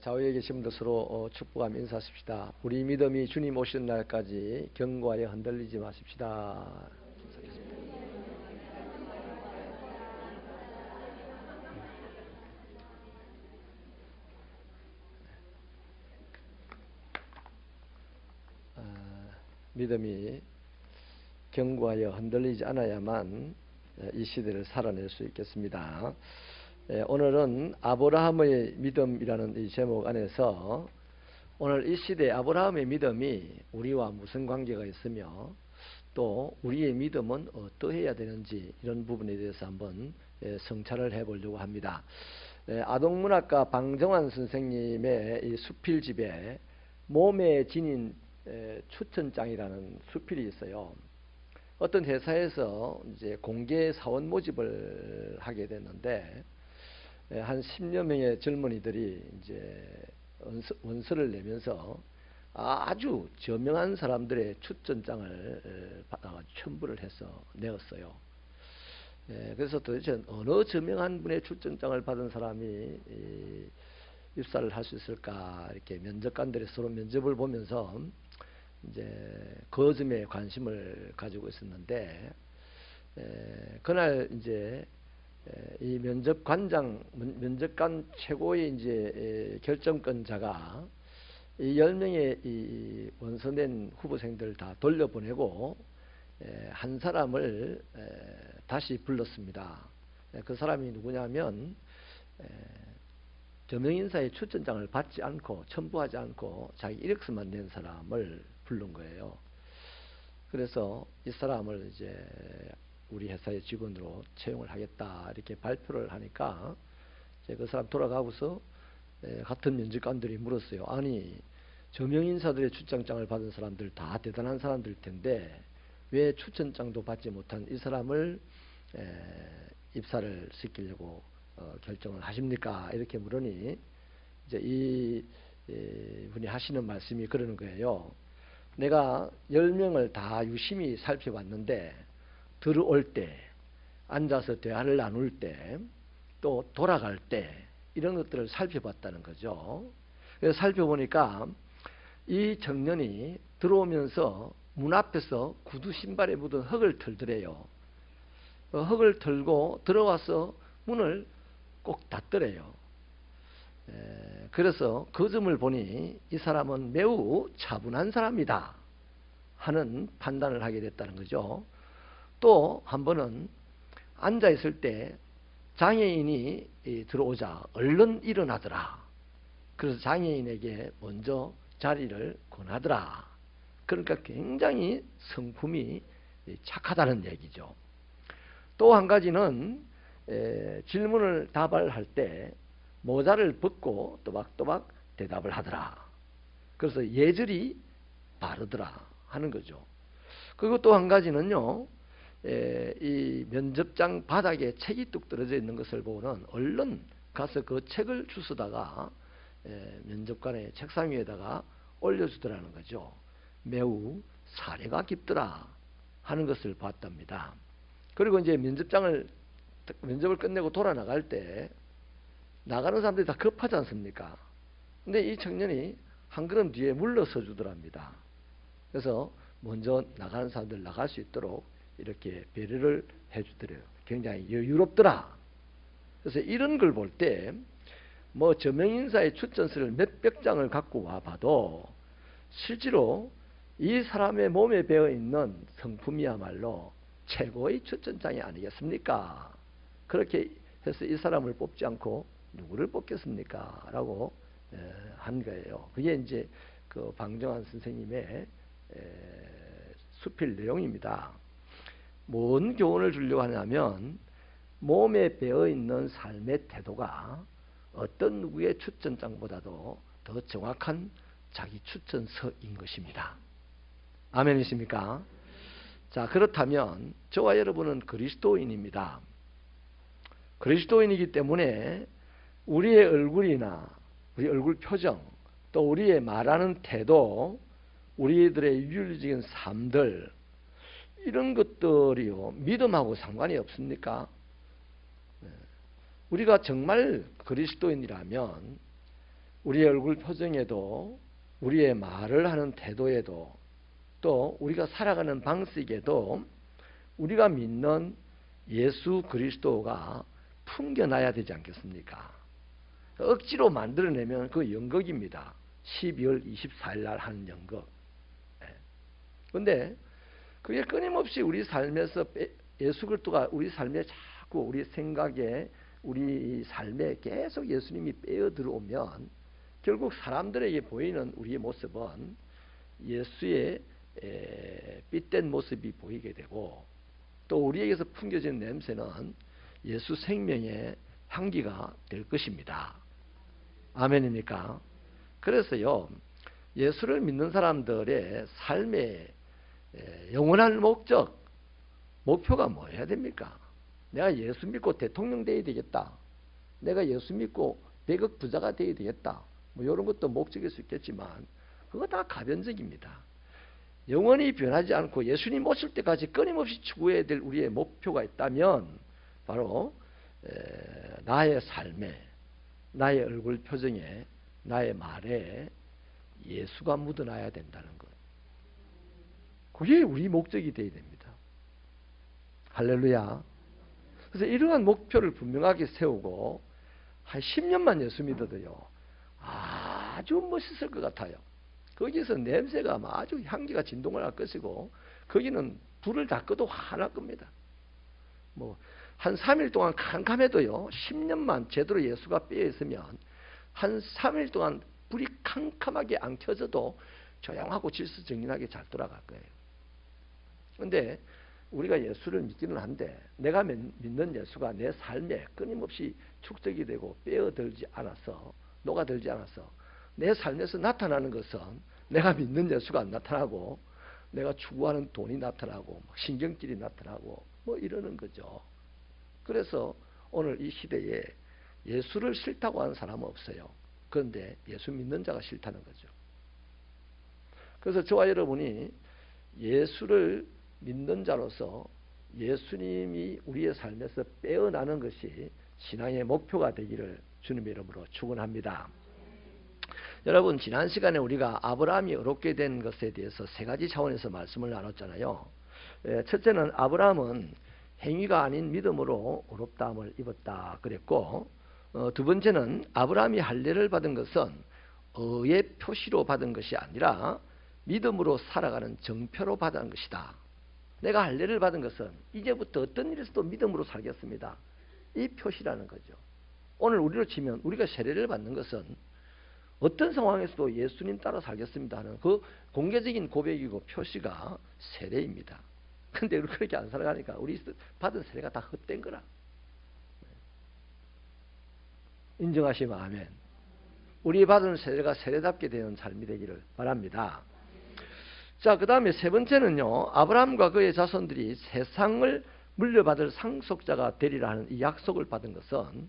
좌우에 계신 분들 서로 축복하며 인사하십시다. 우리 믿음이 주님 오시는 날까지 견고하여 흔들리지 마십시다. 믿음이 견고하여 흔들리지 않아야만 이 시대를 살아낼 수 있겠습니다. 오늘은 아브라함의 믿음이라는 이 제목 안에서 오늘 이 시대 아브라함의 믿음이 우리와 무슨 관계가 있으며 또 우리의 믿음은 어떠해야 되는지 이런 부분에 대해서 한번 성찰을 해보려고 합니다. 아동문학가 방정환 선생님의 이 수필집에 몸에 지닌 추천장이라는 수필이 있어요. 어떤 회사에서 이제 공개 사원 모집을 하게 됐는데 한 10여 명의 젊은이들이 이제 원서를 내면서 아주 저명한 사람들의 추천장을 첨부를 해서 내었어요. 그래서 도대체 어느 저명한 분의 추천장을 받은 사람이 입사를 할 수 있을까, 이렇게 면접관들이 서로 면접을 보면서 이제 그 점에 관심을 가지고 있었는데, 그날 이제 이 면접관 최고의 이제 결정권자가 이 10명의 이 원서 낸 후보생들을 다 돌려보내고 한 사람을 다시 불렀습니다. 그 사람이 누구냐면 저명인사의 추천장을 받지 않고 첨부하지 않고 자기 이력서만 낸 사람을 부른 거예요. 그래서 이 사람을 이제 우리 회사의 직원으로 채용을 하겠다 이렇게 발표를 하니까 이제 그 사람 돌아가고서 같은 면접관들이 물었어요. 아니, 저명인사들의 추천장을 받은 사람들 다 대단한 사람들일 텐데 왜 추천장도 받지 못한 이 사람을 입사를 시키려고 결정을 하십니까? 이렇게 물으니 이제 이 분이 하시는 말씀이 그러는 거예요. 내가 10명을 다 유심히 살펴봤는데 들어올 때, 앉아서 대화를 나눌 때, 또 돌아갈 때 이런 것들을 살펴봤다는 거죠. 그래서 살펴보니까 이 청년이 들어오면서 문 앞에서 구두 신발에 묻은 흙을 털더래요. 흙을 털고 들어와서 문을 꼭 닫더래요. 그래서 그 점을 보니 이 사람은 매우 차분한 사람이다 하는 판단을 하게 됐다는 거죠. 또 한 번은 앉아 있을 때 장애인이 들어오자 얼른 일어나더라. 그래서 장애인에게 먼저 자리를 권하더라. 그러니까 굉장히 성품이 착하다는 얘기죠. 또 한 가지는 질문을 답을 할 때 모자를 벗고 또박또박 대답을 하더라. 그래서 예절이 바르더라 하는 거죠. 그리고 또 한 가지는요, 이 면접장 바닥에 책이 뚝 떨어져 있는 것을 보고는 얼른 가서 그 책을 주워다가 면접관의 책상 위에다가 올려주더라는 거죠. 매우 사려가 깊더라 하는 것을 봤답니다. 그리고 이제 면접을 끝내고 돌아 나갈 때 나가는 사람들이 다 급하지 않습니까? 근데 이 청년이 한 걸음 뒤에 물러서 주더랍니다. 그래서 먼저 나가는 사람들 나갈 수 있도록 이렇게 배려를 해주더래요. 굉장히 여유롭더라. 그래서 이런 걸 볼 때 뭐 저명인사의 추천서를 몇백 장을 갖고 와 봐도 실제로 이 사람의 몸에 배어 있는 성품이야말로 최고의 추천장이 아니겠습니까? 그렇게 해서 이 사람을 뽑지 않고 누구를 뽑겠습니까? 라고 한 거예요. 그게 이제 그 방정환 선생님의 수필 내용입니다. 뭔 교훈을 주려고 하냐면 몸에 배어 있는 삶의 태도가 어떤 누구의 추천장보다도 더 정확한 자기 추천서인 것입니다. 아멘이십니까? 자, 그렇다면 저와 여러분은 그리스도인입니다. 그리스도인이기 때문에 우리의 얼굴이나 우리 얼굴 표정, 또 우리의 말하는 태도, 우리들의 윤리적인 삶들, 이런 것들이요, 믿음하고 상관이 없습니까? 우리가 정말 그리스도인이라면 우리의 얼굴 표정에도, 우리의 말을 하는 태도에도, 또 우리가 살아가는 방식에도 우리가 믿는 예수 그리스도가 풍겨나야 되지 않겠습니까? 억지로 만들어내면 그 연극입니다. 12월 24일 날 하는 연극. 그런데 그게 끊임없이 우리 삶에서 예수 그리스도가 우리 삶에 자꾸 우리 생각에, 우리 삶에 계속 예수님이 빼어 들어오면 결국 사람들에게 보이는 우리의 모습은 예수의 삔된 모습이 보이게 되고, 또 우리에게서 풍겨지는 냄새는 예수 생명의 향기가 될 것입니다. 아멘입니까? 그래서요, 예수를 믿는 사람들의 삶의 영원한 목표가 뭐여야 됩니까? 내가 예수 믿고 대통령 되어야 되겠다. 내가 예수 믿고 100억 부자가 되어야 되겠다. 뭐 이런 것도 목적일 수 있겠지만 그거 다 가변적입니다. 영원히 변하지 않고 예수님 오실 때까지 끊임없이 추구해야 될 우리의 목표가 있다면 바로 나의 삶에, 나의 얼굴 표정에, 나의 말에 예수가 묻어나야 된다는 것. 그게 우리 목적이 되어야 됩니다. 할렐루야. 그래서 이러한 목표를 분명하게 세우고 한 10년만 예수 믿어도요, 아주 멋있을 것 같아요. 거기서 냄새가 아주 향기가 진동을 할 것이고, 거기는 불을 다 꺼도 환할 겁니다. 뭐 한 3일 동안 캄캄해도요, 10년만 제대로 예수가 빼어 있으면 한 3일 동안 불이 캄캄하게 안 켜져도 조용하고 질서정연하게 잘 돌아갈 거예요. 그런데 우리가 예수를 믿기는 한데 내가 믿는 예수가 내 삶에 끊임없이 축적이 되고 빼어들지 않아서, 녹아들지 않아서 내 삶에서 나타나는 것은 내가 믿는 예수가 안 나타나고, 내가 추구하는 돈이 나타나고, 신경질이 나타나고, 뭐 이러는 거죠. 그래서 오늘 이 시대에 예수를 싫다고 하는 사람은 없어요. 그런데 예수 믿는 자가 싫다는 거죠. 그래서 저와 여러분이 예수를 믿는 자로서 예수님이 우리의 삶에서 빼어나는 것이 신앙의 목표가 되기를 주님의 이름으로 축원합니다. 여러분, 지난 시간에 우리가 아브라함이 어렵게 된 것에 대해서 세 가지 차원에서 말씀을 나눴잖아요. 첫째는 아브라함은 행위가 아닌 믿음으로 어렵다함을 입었다 그랬고, 두 번째는 아브라함이 할례를 받은 것은 의의 표시로 받은 것이 아니라 믿음으로 살아가는 정표로 받은 것이다. 내가 할례를 받은 것은 이제부터 어떤 일에서도 믿음으로 살겠습니다, 이 표시라는 거죠. 오늘 우리로 치면 우리가 세례를 받는 것은 어떤 상황에서도 예수님 따라 살겠습니다 하는 그 공개적인 고백이고 표시가 세례입니다. 근데 우리 그렇게 안 살아가니까 우리 받은 세례가 다 헛된 거라. 인정하시면 아멘. 우리 받은 세례가 세례답게 되는 삶이 되기를 바랍니다. 자, 그 다음에 세 번째는요, 아브라함과 그의 자손들이 세상을 물려받을 상속자가 되리라 하는 이 약속을 받은 것은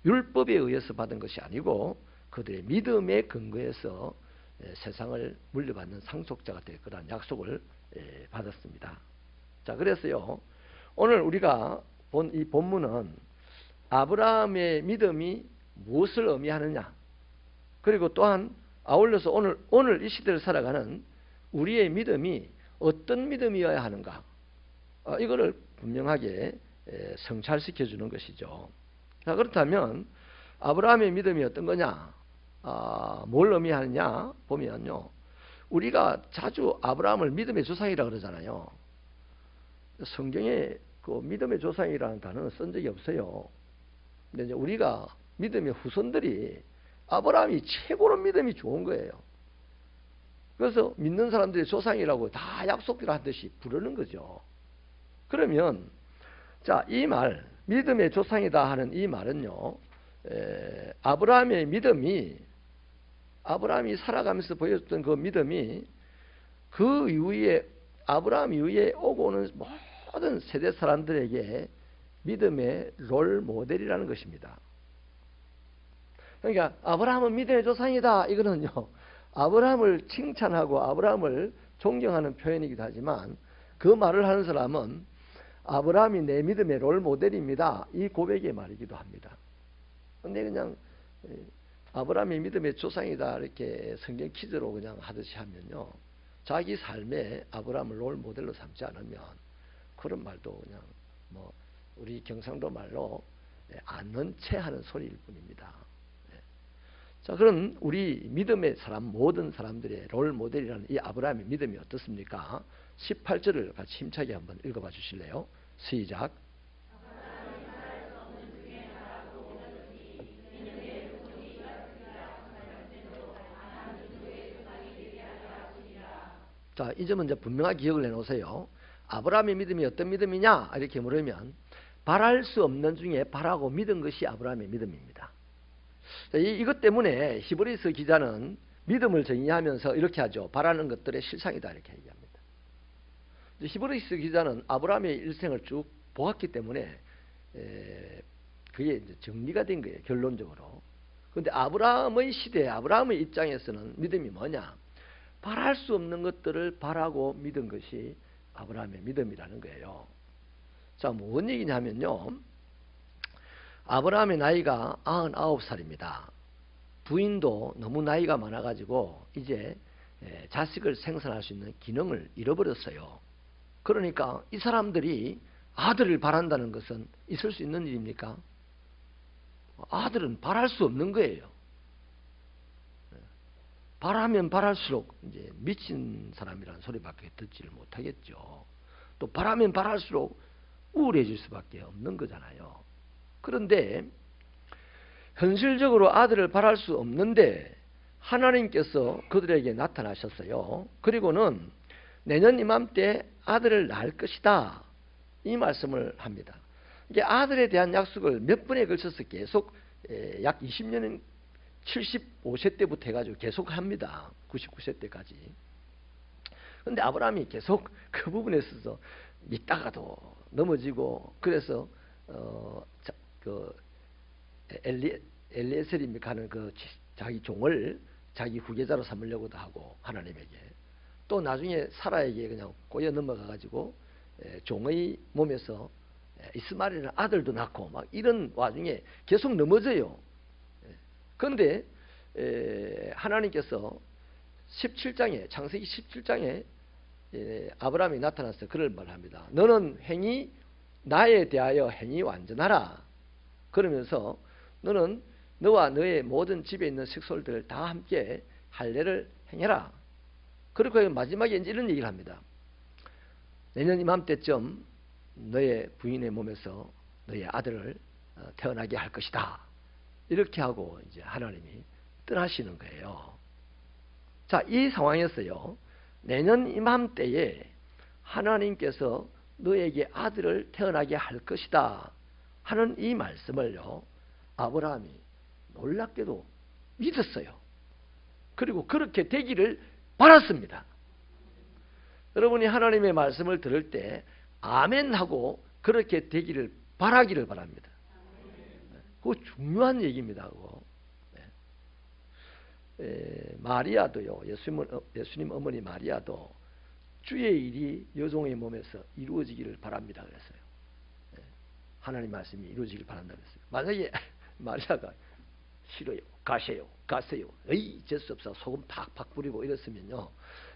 율법에 의해서 받은 것이 아니고 그들의 믿음에 근거해서 세상을 물려받는 상속자가 될 거라는 약속을 받았습니다. 자, 그래서요, 오늘 우리가 본 이 본문은 아브라함의 믿음이 무엇을 의미하느냐, 그리고 또한 아울러서 오늘 이 시대를 살아가는 우리의 믿음이 어떤 믿음이어야 하는가, 이거를 분명하게 성찰시켜 주는 것이죠. 자, 그렇다면 아브라함의 믿음이 어떤 거냐, 뭘 의미하느냐 보면요, 우리가 자주 아브라함을 믿음의 조상이라고 그러잖아요. 성경에 그 믿음의 조상이라는 단어는 쓴 적이 없어요. 근데 이제 우리가 믿음의 후손들이 아브라함이 최고로 믿음이 좋은 거예요. 그래서 믿는 사람들이 조상이라고 다 약속대로 하듯이 부르는 거죠. 그러면 자, 이 말, 믿음의 조상이다 하는 이 말은요, 아브라함의 믿음이, 아브라함이 살아가면서 보여줬던 그 믿음이 그 이후에 아브라함 이후에 오고 오는 모든 세대 사람들에게 믿음의 롤 모델이라는 것입니다. 그러니까 아브라함은 믿음의 조상이다, 이거는요, 아브라함을 칭찬하고 아브라함을 존경하는 표현이기도 하지만 그 말을 하는 사람은 아브라함이 내 믿음의 롤 모델입니다, 이 고백의 말이기도 합니다. 근데 그냥 아브라함이 믿음의 조상이다 이렇게 성경 퀴즈로 그냥 하듯이 하면요, 자기 삶에 아브라함을 롤 모델로 삼지 않으면 그런 말도 그냥 뭐 우리 경상도 말로 아는 채 하는 소리일 뿐입니다. 자, 그럼 우리 믿음의 사람, 모든 사람들의 롤 모델이라는 이 아브라함의 믿음이 어떻습니까? 18절을 같이 힘차게 한번 읽어봐 주실래요? 시작. 자, 이 점은 이제 분명하게 기억을 해놓으세요. 아브라함의 믿음이 어떤 믿음이냐 이렇게 물으면 바랄 수 없는 중에 바라고 믿은 것이 아브라함의 믿음입니다. 자, 이것 때문에 히브리서 기자는 믿음을 정의하면서 이렇게 하죠. 바라는 것들의 실상이다 이렇게 얘기합니다. 히브리서 기자는 아브라함의 일생을 쭉 보았기 때문에 그게 이제 정리가 된 거예요, 결론적으로. 그런데 아브라함의 시대, 아브라함의 입장에서는 믿음이 뭐냐? 바랄 수 없는 것들을 바라고 믿은 것이 아브라함의 믿음이라는 거예요. 자, 뭔 얘기냐면요, 아브라함의 나이가 99살입니다. 부인도 너무 나이가 많아가지고 이제 자식을 생산할 수 있는 기능을 잃어버렸어요. 그러니까 이 사람들이 아들을 바란다는 것은 있을 수 있는 일입니까? 아들은 바랄 수 없는 거예요. 바라면 바랄수록 이제 미친 사람이라는 소리밖에 듣지를 못하겠죠. 또 바라면 바랄수록 우울해질 수밖에 없는 거잖아요. 그런데 현실적으로 아들을 바랄 수 없는데 하나님께서 그들에게 나타나셨어요. 그리고는 내년 이맘때 아들을 낳을 것이다, 이 말씀을 합니다. 이게 아들에 대한 약속을 몇 번에 걸쳐서 계속 약 20년 75세 때부터 해가지고 계속 합니다. 99세 때까지. 그런데 아브라함이 계속 그 부분에 있어서 믿다가도 넘어지고, 그래서 엘리에셀입니까 하는 그 자기 종을 자기 후계자로 삼으려고도 하고 하나님에게, 또 나중에 사라에게 그냥 꼬여 넘어가가지고 종의 몸에서 이스마엘이라는 아들도 낳고 막 이런 와중에 계속 넘어져요. 그런데 하나님께서 17장에, 창세기 17장에 아브라함이 나타나서 그를 말합니다. 너는 행위, 나에 대하여 행위 완전하라. 그러면서 너는 너와 너의 모든 집에 있는 식솔들 다 함께 할례를 행해라. 그리고 마지막에 이제 이런 얘기를 합니다. 내년 이맘때쯤 너의 부인의 몸에서 너의 아들을 태어나게 할 것이다. 이렇게 하고 이제 하나님이 떠나시는 거예요. 자, 이 상황에서요, 내년 이맘때에 하나님께서 너에게 아들을 태어나게 할 것이다 하는 이 말씀을요, 아브라함이 놀랍게도 믿었어요. 그리고 그렇게 되기를 바랐습니다. 여러분이 하나님의 말씀을 들을 때 아멘 하고 그렇게 되기를 바라기를 바랍니다. 그거 중요한 얘기입니다. 그거. 마리아도요, 예수님 어머니 마리아도 주의 일이 여종의 몸에서 이루어지기를 바랍니다 그랬어요. 하나님 말씀이 이루어지기를 바란다 그랬어요. 만약에 마리아가 싫어요, 가세요, 에이 재수 없어, 소금 팍팍 뿌리고 이랬으면요,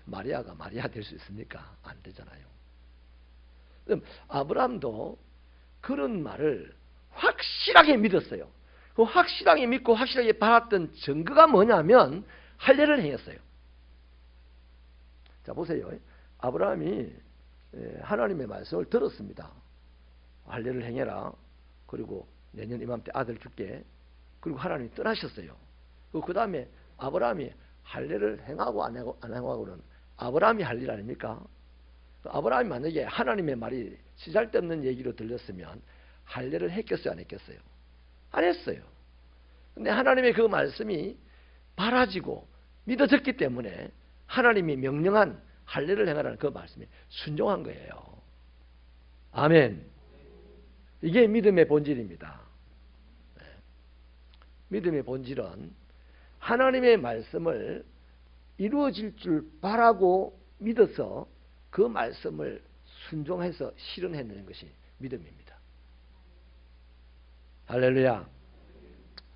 마리아가 마리아 될 수 있습니까? 안 되잖아요. 그럼 아브라함도 그런 말을 확실하게 믿었어요. 그 확실하게 믿고 확실하게 바랐던 증거가 뭐냐면 할례를 행했어요. 자, 보세요. 아브라함이 하나님의 말씀을 들었습니다. 할례를 행해라. 그리고 내년 이맘때 아들 줄게. 그리고 하나님이 떠나셨어요. 그 다음에 아브라함이 할례를 행하고 안 행하고는 아브라함이 할 일 아닙니까? 아브라함이 만약에 하나님의 말이 쓰잘데없는 얘기로 들렸으면 할례를 했겠어요, 안 했겠어요? 안 했어요. 근데 하나님의 그 말씀이 바라지고 믿어졌기 때문에 하나님이 명령한 할례를 행하라는 그 말씀에 순종한 거예요. 아멘. 이게 믿음의 본질입니다. 믿음의 본질은 하나님의 말씀을 이루어질 줄 바라고 믿어서 그 말씀을 순종해서 실현해내는 것이 믿음입니다. 할렐루야.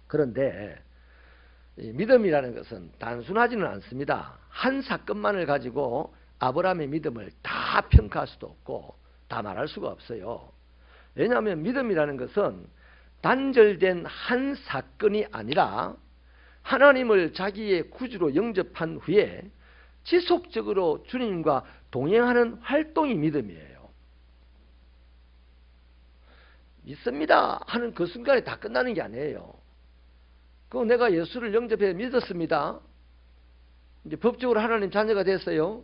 그런데 이 믿음이라는 것은 단순하지는 않습니다. 한 사건만을 가지고 아브라함의 믿음을 다 평가할 수도 없고 다 말할 수가 없어요. 왜냐하면 믿음이라는 것은 단절된 한 사건이 아니라 하나님을 자기의 구주로 영접한 후에 지속적으로 주님과 동행하는 활동이 믿음이에요. 믿습니다 하는 그 순간에 다 끝나는 게 아니에요. 내가 예수를 영접해 믿었습니다. 이제 법적으로 하나님 자녀가 됐어요.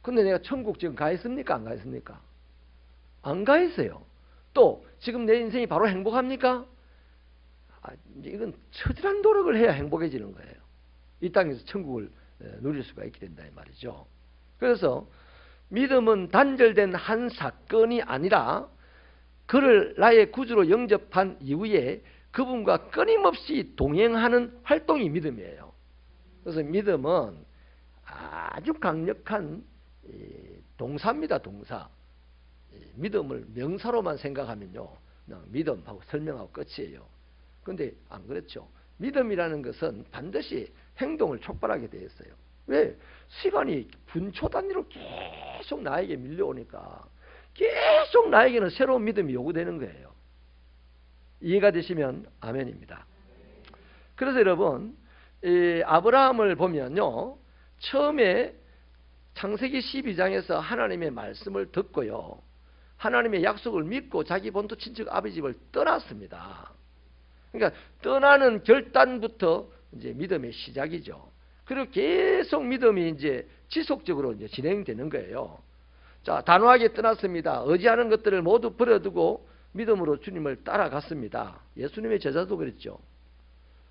근데 내가 천국 지금 가 있습니까? 안 가 있습니까? 안 가 있어요. 또 지금 내 인생이 바로 행복합니까? 이건 처절한 노력을 해야 행복해지는 거예요. 이 땅에서 천국을 누릴 수가 있게 된다 이 말이죠. 그래서 믿음은 단절된 한 사건이 아니라 그를 나의 구주로 영접한 이후에 그분과 끊임없이 동행하는 활동이 믿음이에요. 그래서 믿음은 아주 강력한 동사입니다. 동사. 믿음을 명사로만 생각하면요, 그냥 믿음하고 설명하고 끝이에요. 그런데 안 그렇죠. 믿음이라는 것은 반드시 행동을 촉발하게 되어 있어요. 왜? 시간이 분초 단위로 계속 나에게 밀려오니까 계속 나에게는 새로운 믿음이 요구되는 거예요. 이해가 되시면 아멘입니다. 그래서 여러분, 아브라함을 보면요, 처음에 창세기 12장에서 하나님의 말씀을 듣고요, 하나님의 약속을 믿고 자기 본토 친척 아버지 집을 떠났습니다. 그러니까 떠나는 결단부터 이제 믿음의 시작이죠. 그리고 계속 믿음이 이제 지속적으로 이제 진행되는 거예요. 자, 단호하게 떠났습니다. 의지하는 것들을 모두 버려두고 믿음으로 주님을 따라갔습니다. 예수님의 제자도 그랬죠.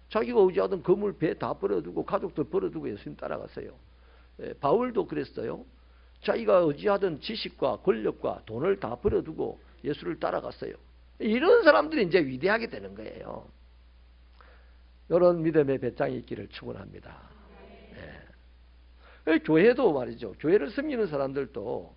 자기가 의지하던 건물, 배 다 버려두고 가족들 버려두고 예수님 따라갔어요. 바울도 그랬어요. 자기가 의지하던 지식과 권력과 돈을 다 버려두고 예수를 따라갔어요. 이런 사람들이 이제 위대하게 되는 거예요. 이런 믿음의 배짱이 있기를 축원합니다. 교회도 말이죠. 교회를 섬기는 사람들도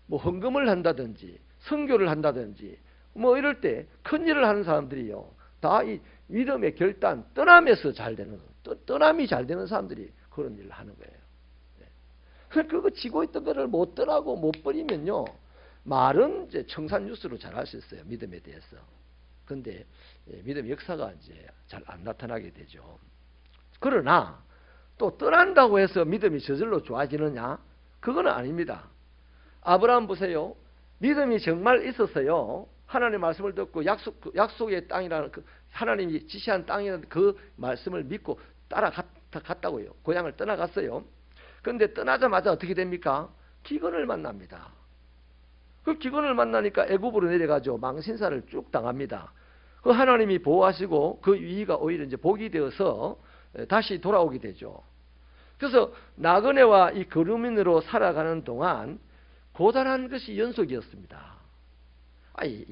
뭐 헌금을 한다든지 선교를 한다든지 뭐 이럴 때 큰일을 하는 사람들이요, 다 이 믿음의 결단, 떠남에서 잘 되는, 떠남이 잘 되는 사람들이 그런 일을 하는 거예요. 그거 지고 있던 거를 못 떠나고 못 버리면요, 말은 이제 청산유수로 잘할 수 있어요, 믿음에 대해서. 근데 믿음의 역사가 이제 잘 안 나타나게 되죠. 그러나 또 떠난다고 해서 믿음이 저절로 좋아지느냐? 그건 아닙니다. 아브라함 보세요. 믿음이 정말 있었어요. 하나님의 말씀을 듣고 약속의 땅이라는 그 하나님이 지시한 땅이라는 그 말씀을 믿고 따라갔다고요. 고향을 떠나갔어요. 그런데 떠나자마자 어떻게 됩니까? 기근을 만납니다. 그 기근을 만나니까 애굽으로 내려가죠. 망신사를 쭉 당합니다. 그 하나님이 보호하시고 그 위기가 오히려 이제 복이 되어서 다시 돌아오게 되죠. 그래서 나그네와 이 거류민으로 살아가는 동안 고단한 것이 연속이었습니다.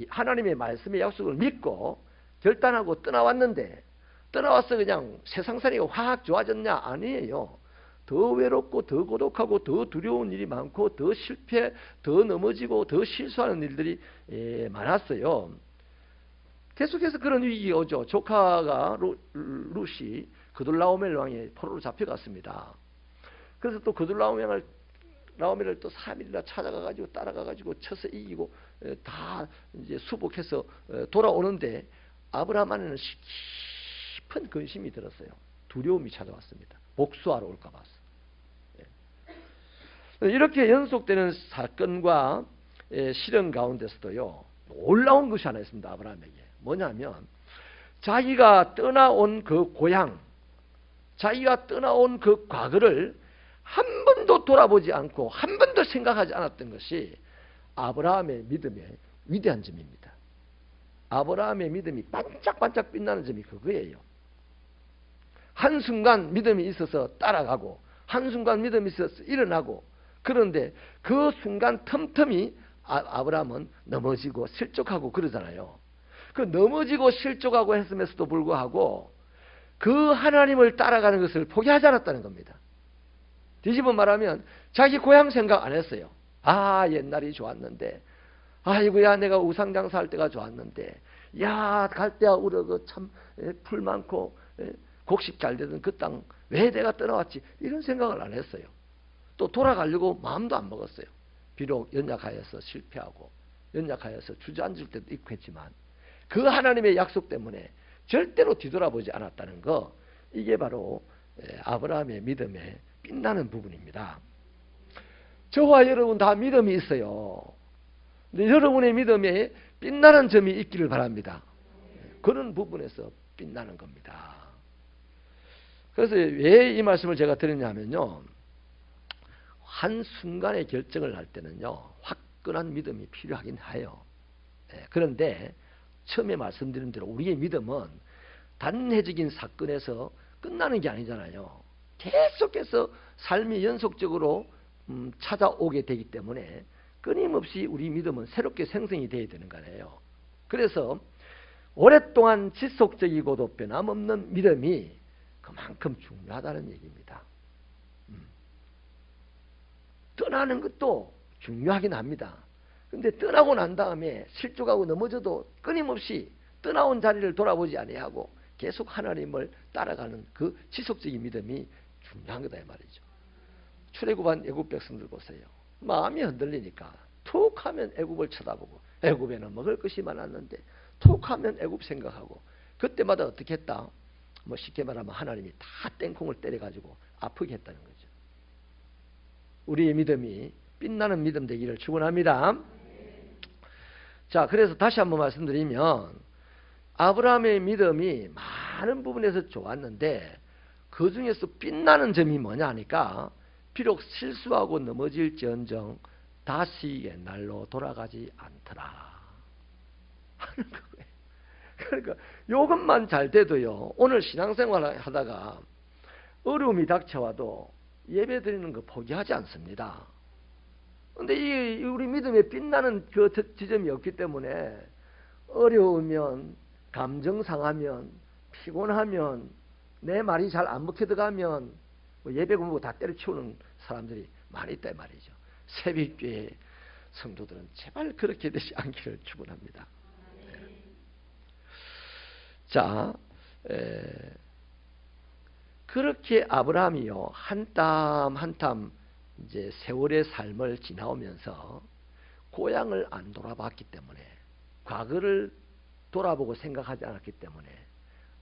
하나님의 말씀의 약속을 믿고 결단하고 떠나왔는데, 떠나와서 그냥 세상살이가 확 좋아졌냐? 아니에요. 더 외롭고 더 고독하고 더 두려운 일이 많고 더 실패, 더 넘어지고 더 실수하는 일들이 많았어요. 계속해서 그런 위기가 오죠. 조카가 룻이 그돌라오멜 왕의 포로로 잡혀갔습니다. 그래서 또 그돌라오멜을 또 3일이나 찾아가가지고 따라가가지고 쳐서 이기고 다 이제 수복해서 돌아오는데 아브라함 안에는 깊은 근심이 들었어요. 두려움이 찾아왔습니다. 복수하러 올까 봐서. 이렇게 연속되는 사건과 실현 가운데서도요, 놀라운 것이 하나 있습니다. 아브라함에게. 뭐냐면 자기가 떠나온 그 고향, 자기가 떠나온 그 과거를 한 번도 돌아보지 않고 한 번도 생각하지 않았던 것이 아브라함의 믿음의 위대한 점입니다. 아브라함의 믿음이 반짝반짝 빛나는 점이 그거예요. 한순간 믿음이 있어서 따라가고 한순간 믿음이 있어서 일어나고, 그런데 그 순간 틈틈이 아브라함은 넘어지고 실족하고 그러잖아요. 그 넘어지고 실족하고 했음에도 불구하고 그 하나님을 따라가는 것을 포기하지 않았다는 겁니다. 뒤집어 말하면 자기 고향 생각 안 했어요. 옛날이 좋았는데, 아이고야 내가 우상장사 할 때가 좋았는데, 야 갈대아 우르고 참 풀 많고 곡식 잘 되던 그 땅 왜 내가 떠나왔지? 이런 생각을 안 했어요. 또 돌아가려고 마음도 안 먹었어요. 비록 연약하여서 실패하고 연약하여서 주저앉을 때도 있고 했지만 그 하나님의 약속 때문에 절대로 뒤돌아보지 않았다는 거, 이게 바로 아브라함의 믿음의 빛나는 부분입니다. 저와 여러분 다 믿음이 있어요. 근데 여러분의 믿음에 빛나는 점이 있기를 바랍니다. 그런 부분에서 빛나는 겁니다. 그래서 왜 이 말씀을 제가 드렸냐면요, 한순간의 결정을 할 때는요 화끈한 믿음이 필요하긴 해요. 그런데 처음에 말씀드린 대로 우리의 믿음은 단회적인 사건에서 끝나는 게 아니잖아요. 계속해서 삶이 연속적으로 찾아오게 되기 때문에 끊임없이 우리 믿음은 새롭게 생성이 되어야 되는 거예요. 그래서 오랫동안 지속적이고도 변함없는 믿음이 그만큼 중요하다는 얘기입니다. 떠나는 것도 중요하긴 합니다. 근데 떠나고 난 다음에 실족하고 넘어져도 끊임없이 떠나온 자리를 돌아보지 아니하고 계속 하나님을 따라가는 그 지속적인 믿음이 중요한 거다 이 말이죠. 출애굽한 애굽 백성들 보세요. 마음이 흔들리니까 툭 하면 애굽을 쳐다보고, 애굽에는 먹을 것이 많았는데 툭 하면 애굽 생각하고, 그때마다 어떻게 했다? 뭐 쉽게 말하면 하나님이 다 땡콩을 때려가지고 아프게 했다는 거죠. 우리의 믿음이 빛나는 믿음 되기를 축원합니다. 자, 그래서 다시 한번 말씀드리면 아브라함의 믿음이 많은 부분에서 좋았는데 그 중에서 빛나는 점이 뭐냐 하니까, 비록 실수하고 넘어질지언정 다시 옛날로 돌아가지 않더라 하는 거예요. 그러니까 이것만 잘 돼도요, 오늘 신앙생활 하다가 어려움이 닥쳐와도 예배 드리는 거 포기하지 않습니다. 근데 이 우리 믿음에 빛나는 그 지점이 없기 때문에 어려우면, 감정 상하면, 피곤하면, 내 말이 잘 안 먹혀 들어가면 예배 공부 다 때려치우는 사람들이 많이 있다 말이죠. 새벽교회 성도들은 제발 그렇게 되지 않기를 축원합니다. 자, 그렇게 아브라함이요 한 땀 한 땀 이제 세월의 삶을 지나오면서 고향을 안 돌아봤기 때문에, 과거를 돌아보고 생각하지 않았기 때문에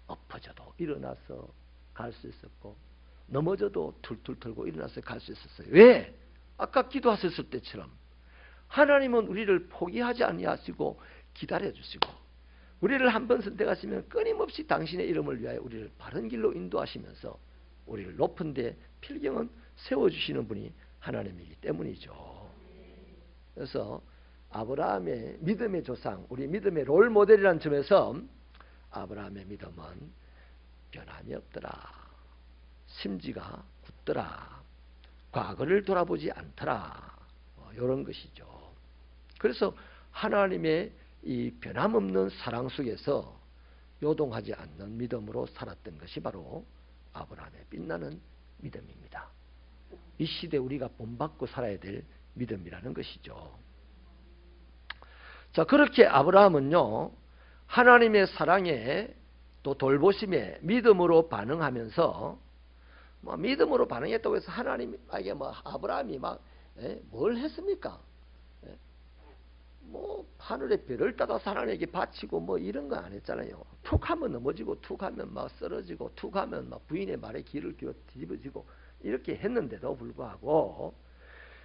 엎어져도 일어나서 갈 수 있었고, 넘어져도 툴툴 털고 일어나서 갈 수 있었어요. 왜? 아까 기도하셨을 때처럼 하나님은 우리를 포기하지 아니하시고 기다려주시고, 우리를 한번 선택하시면 끊임없이 당신의 이름을 위하여 우리를 바른 길로 인도하시면서 우리를 높은 데 필경은 세워주시는 분이 하나님이기 때문이죠. 그래서 아브라함의 믿음의 조상, 우리 믿음의 롤 모델이라는 점에서 아브라함의 믿음은 변함이 없더라, 심지가 굳더라, 과거를 돌아보지 않더라, 이런 것이죠. 그래서 하나님의 이 변함없는 사랑 속에서 요동하지 않는 믿음으로 살았던 것이 바로 아브라함의 빛나는 믿음입니다. 이 시대에 우리가 본받고 살아야 될 믿음이라는 것이죠. 자, 그렇게 아브라함은요 하나님의 사랑에 또 돌보심에 믿음으로 반응하면서, 믿음으로 반응했다고 해서 하나님에게 아브라함이 뭘 했습니까? 하늘의 별을 따라서 하나님에게 바치고 이런 거 안 했잖아요. 툭 하면 넘어지고, 툭 하면 쓰러지고, 툭 하면 부인의 말에 귀를 뒤집어지고 이렇게 했는데도 불구하고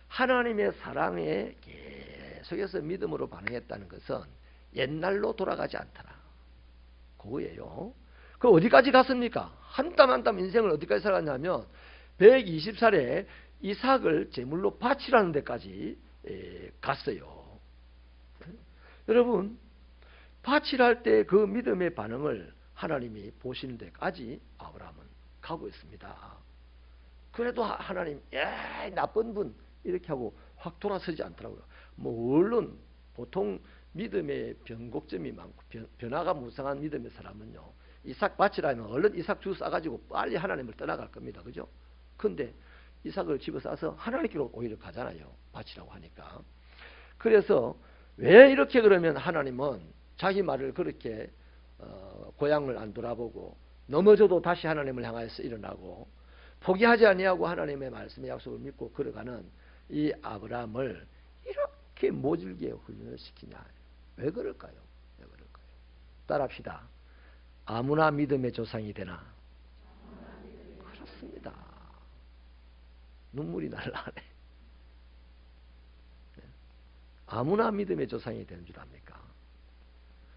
하나님의 사랑에 계속해서 믿음으로 반응했다는 것은 옛날로 돌아가지 않더라, 그거예요. 그 어디까지 갔습니까? 한 땀 한 땀 인생을 어디까지 살았냐면 120살에 이삭을 제물로 바치라는 데까지 갔어요. 여러분, 바치할 때 그 믿음의 반응을 하나님이 보시는 데까지 아브라함은 가고 있습니다. 그래도 하나님, 나쁜 분 이렇게 하고 확 돌아서지 않더라고요. 물론 보통 믿음의 변곡점이 많고 변화가 무성한 믿음의 사람은요, 이삭 바치라면 얼른 이삭 주 싸가지고 빨리 하나님을 떠나갈 겁니다. 그죠? 근데 이삭을 집어 싸서 하나님께로 오히려 가잖아요, 바치라고 하니까. 그래서 왜 이렇게 그러면 하나님은 자기 말을 그렇게 고향을 안 돌아보고 넘어져도 다시 하나님을 향하여서 일어나고 포기하지 아니하고 하나님의 말씀의 약속을 믿고 걸어가는 이 아브라함을 이렇게 모질게 훈련을 시키냐. 왜 그럴까요? 왜 그럴까요? 따라합시다. 아무나 믿음의 조상이 되나? 그렇습니다. 눈물이 날라네. 아무나 믿음의 조상이 되는 줄 압니까?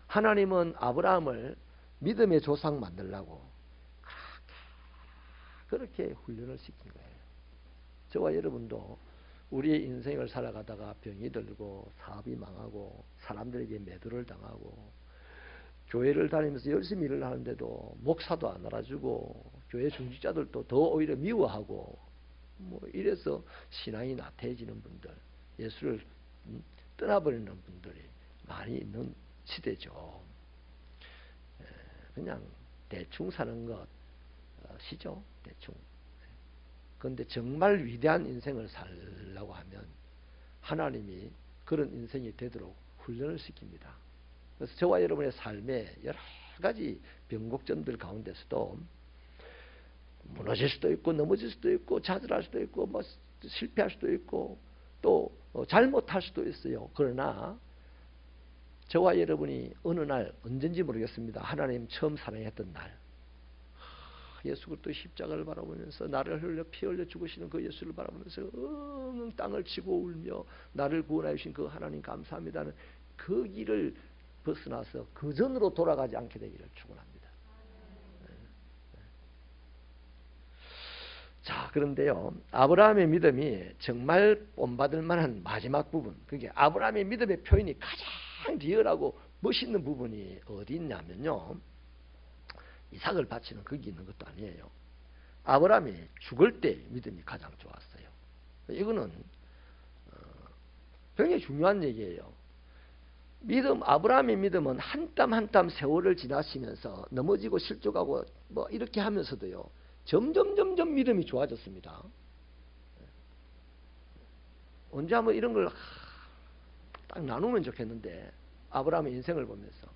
하나님은 아브라함을 믿음의 조상 만들려고 그렇게 훈련을 시킨 거예요. 저와 여러분도 우리의 인생을 살아가다가 병이 들고 사업이 망하고 사람들에게 매도를 당하고 교회를 다니면서 열심히 일을 하는데도 목사도 안 알아주고 교회 중직자들도 더 오히려 미워하고 뭐 이래서 신앙이 나태해지는 분들, 예수를 떠나버리는 분들이 많이 있는 시대죠. 그냥 대충 사는 것이죠. 대충. 그런데 정말 위대한 인생을 살려고 하면 하나님이 그런 인생이 되도록 훈련을 시킵니다. 그래서 저와 여러분의 삶에 여러 가지 변곡점들 가운데서도 무너질 수도 있고 넘어질 수도 있고 좌절할 수도 있고 뭐 실패할 수도 있고 또 잘못할 수도 있어요. 그러나 저와 여러분이 어느 날 언젠지 모르겠습니다. 하나님 처음 사랑했던 날 예수 그리스도의 십자가를 바라보면서 나를 흘려 피 흘려 죽으시는 그 예수를 바라보면서 땅을 치고 울며 나를 구원하여 주신 그 하나님 감사합니다는 그 길을 벗어나서 그 전으로 돌아가지 않게 되기를 축원합니다. 자, 그런데요, 아브라함의 믿음이 정말 본받을 만한 마지막 부분, 그게 아브라함의 믿음의 표현이 가장 리얼하고 멋있는 부분이 어디 있냐면요, 이삭을 바치는 거기 있는 것도 아니에요. 아브라함이 죽을 때 믿음이 가장 좋았어요. 이거는 굉장히 중요한 얘기예요. 아브라함의 믿음은 한 땀 한 땀 세월을 지나시면서 넘어지고 실족하고 뭐 이렇게 하면서도요, 점점 믿음이 좋아졌습니다. 언제 한번 이런 걸 딱 나누면 좋겠는데, 아브라함의 인생을 보면서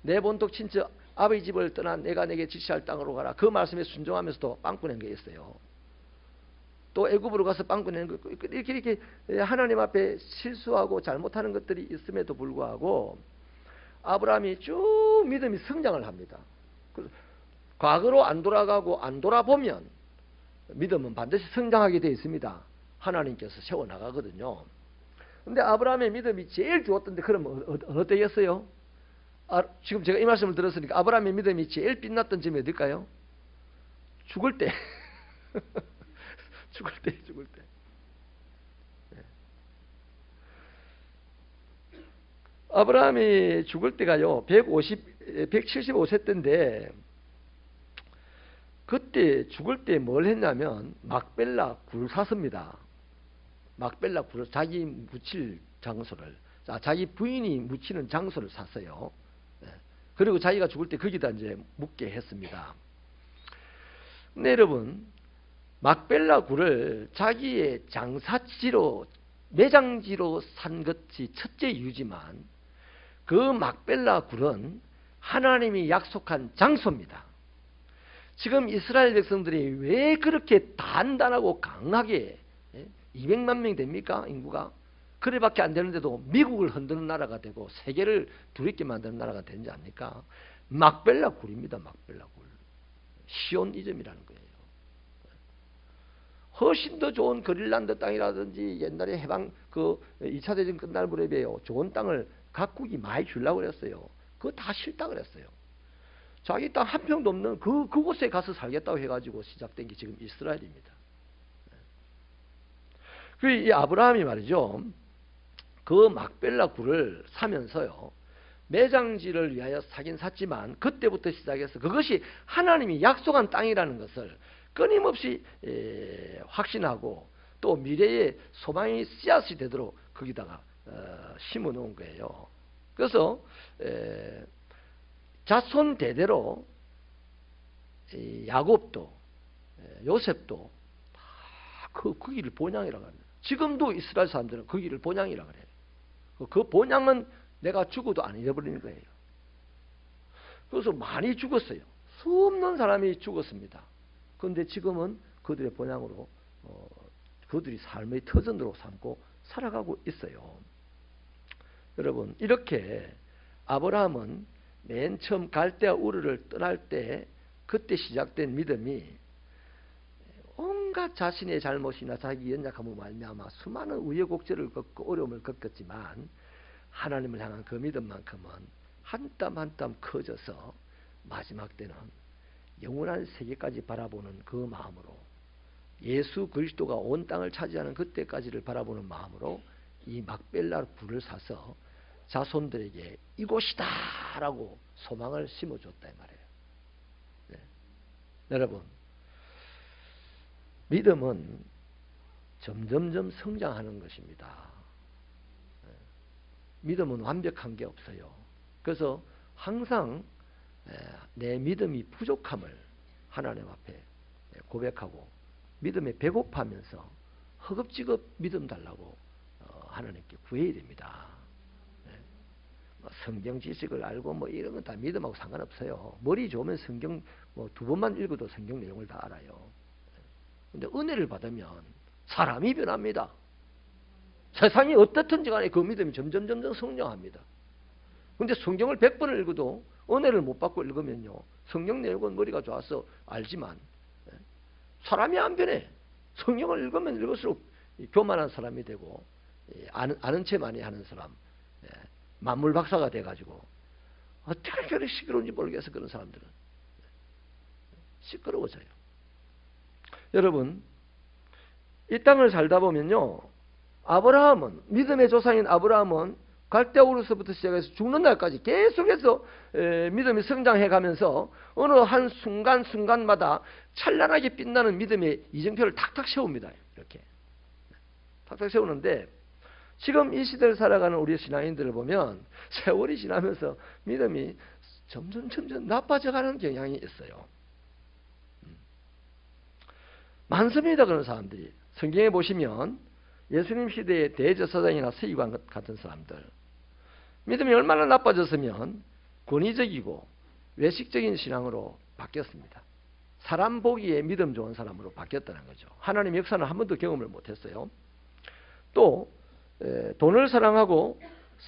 내 본토 친척 아버지 집을 떠난 내가 내게 지시할 땅으로 가라. 그 말씀에 순종하면서도 빵꾸 낸 게 있어요. 또 애굽으로 가서 빵꾸 낸 거, 이렇게 하나님 앞에 실수하고 잘못하는 것들이 있음에도 불구하고 아브라함이 쭉 믿음이 성장을 합니다. 과거로 안 돌아가고 안 돌아보면 믿음은 반드시 성장하게 되어 있습니다. 하나님께서 세워나가거든요. 근데 아브라함의 믿음이 제일 좋았던데 그러면 어느 때였어요? 지금 제가 이 말씀을 들었으니까 아브라함의 믿음이 제일 빛났던 점이 어딜까요? 죽을 때. 죽을 때. 네. 아브라함이 죽을 때가요, 175세 때인데, 그때 죽을 때 뭘 했냐면, 막벨라 굴 샀습니다. 막벨라 굴을 자기 묻힐 장소를, 자기 부인이 묻히는 장소를 샀어요. 그리고 자기가 죽을 때 거기다 이제 묻게 했습니다. 근데 여러분, 막벨라 굴을 자기의 장사지로, 매장지로 산 것이 첫째 이유지만, 그 막벨라 굴은 하나님이 약속한 장소입니다. 지금 이스라엘 백성들이 왜 그렇게 단단하고 강하게 200만 명 됩니까? 인구가. 그래밖에 안 되는데도 미국을 흔드는 나라가 되고 세계를 두렵게 만드는 나라가 되는지 압니까? 막벨라 굴입니다. 막벨라 굴. 시온이즘이라는 거예요. 훨씬 더 좋은 그린란드 땅이라든지 옛날에 해방 2차 대전 끝날 무렵에요, 좋은 땅을 각국이 많이 주려고 그랬어요. 그거 다 싫다 그랬어요. 자기 땅 한 평도 없는 그곳에 가서 살겠다고 해가지고 시작된 게 지금 이스라엘입니다. 이 아브라함이 말이죠, 그 막벨라 굴을 사면서요, 매장지를 위하여 사긴 샀지만 그때부터 시작해서 그것이 하나님이 약속한 땅이라는 것을 끊임없이 확신하고 또 미래의 소망의 씨앗이 되도록 거기다가 심어 놓은 거예요. 그래서 자손 대대로 야곱도 요셉도 다 그 길을 본향이라고 합니다. 지금도 이스라엘 사람들은 그 길을 본향이라고 해요. 그 본향은 내가 죽어도 안 잃어버리는 거예요. 그래서 많이 죽었어요. 수없는 사람이 죽었습니다. 그런데 지금은 그들의 본향으로 그들이 삶의 터전으로 삼고 살아가고 있어요. 여러분, 이렇게 아브라함은 맨 처음 갈대아 우르를 떠날 때 그때 시작된 믿음이 온갖 자신의 잘못이나 자기 연약함으로 말미암아 수많은 우여곡절을 겪고 어려움을 겪었지만 하나님을 향한 그 믿음만큼은 한 땀 한 땀 커져서 마지막 때는 영원한 세계까지 바라보는 그 마음으로, 예수 그리스도가 온 땅을 차지하는 그때까지를 바라보는 마음으로 이 막벨라 굴을 사서 자손들에게 이곳이다 라고 소망을 심어줬다 이 말이에요. 네. 여러분, 믿음은 점점점 성장하는 것입니다. 네. 믿음은 완벽한 게 없어요. 그래서 항상 내 믿음이 부족함을 하나님 앞에 고백하고 믿음에 배고파하면서 허겁지겁 믿음 달라고 하나님께 구해야 됩니다. 성경 지식을 알고 뭐 이런 건 다 믿음하고 상관없어요. 머리 좋으면 성경 뭐 2번만 읽어도 성경 내용을 다 알아요. 근데 은혜를 받으면 사람이 변합니다. 세상이 어떻든지 간에 그 믿음이 점점 성장합니다. 근데 성경을 100번을 읽어도 은혜를 못 받고 읽으면요, 성경 내용은 머리가 좋아서 알지만 사람이 안 변해. 성경을 읽으면 읽을수록 교만한 사람이 되고 아는 채 많이 하는 사람, 만물 박사가 돼가지고 어떻게 그렇게 시끄러운지 모르겠어. 그런 사람들은 시끄러워져요. 여러분, 이 땅을 살다 보면요, 아브라함은, 믿음의 조상인 아브라함은 갈대아 우르서부터 시작해서 죽는 날까지 계속해서 믿음이 성장해 가면서 어느 한 순간순간마다 찬란하게 빛나는 믿음의 이정표를 탁탁 세웁니다. 이렇게 탁탁 세우는데, 지금 이 시대를 살아가는 우리 신앙인들을 보면 세월이 지나면서 믿음이 점점 나빠져가는 경향이 있어요. 많습니다. 그런 사람들이. 성경에 보시면 예수님 시대의 대제사장이나 서기관 같은 사람들, 믿음이 얼마나 나빠졌으면 권위적이고 외식적인 신앙으로 바뀌었습니다. 사람 보기에 믿음 좋은 사람으로 바뀌었다는 거죠. 하나님의 역사는 한 번도 경험을 못했어요. 또 돈을 사랑하고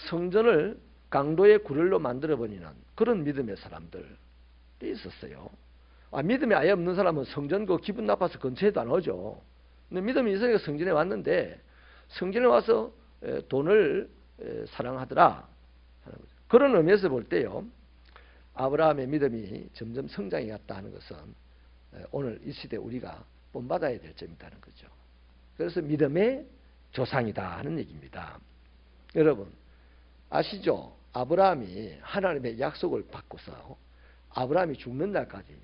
성전을 강도의 구렬로 만들어버리는 그런 믿음의 사람들이 있었어요. 믿음이 아예 없는 사람은 성전 그 기분 나빠서 근처에도 안 오죠. 근데 믿음이 있으니까 성전에 왔는데 성전에 와서 돈을 사랑하더라. 그런 의미에서 볼 때요, 아브라함의 믿음이 점점 성장해 갔다 하는 것은 오늘 이 시대 우리가 본받아야 될 점이라는 거죠. 그래서 믿음의 조상이다 하는 얘기입니다. 여러분 아시죠? 아브라함이 하나님의 약속을 받고서 아브라함이 죽는 날까지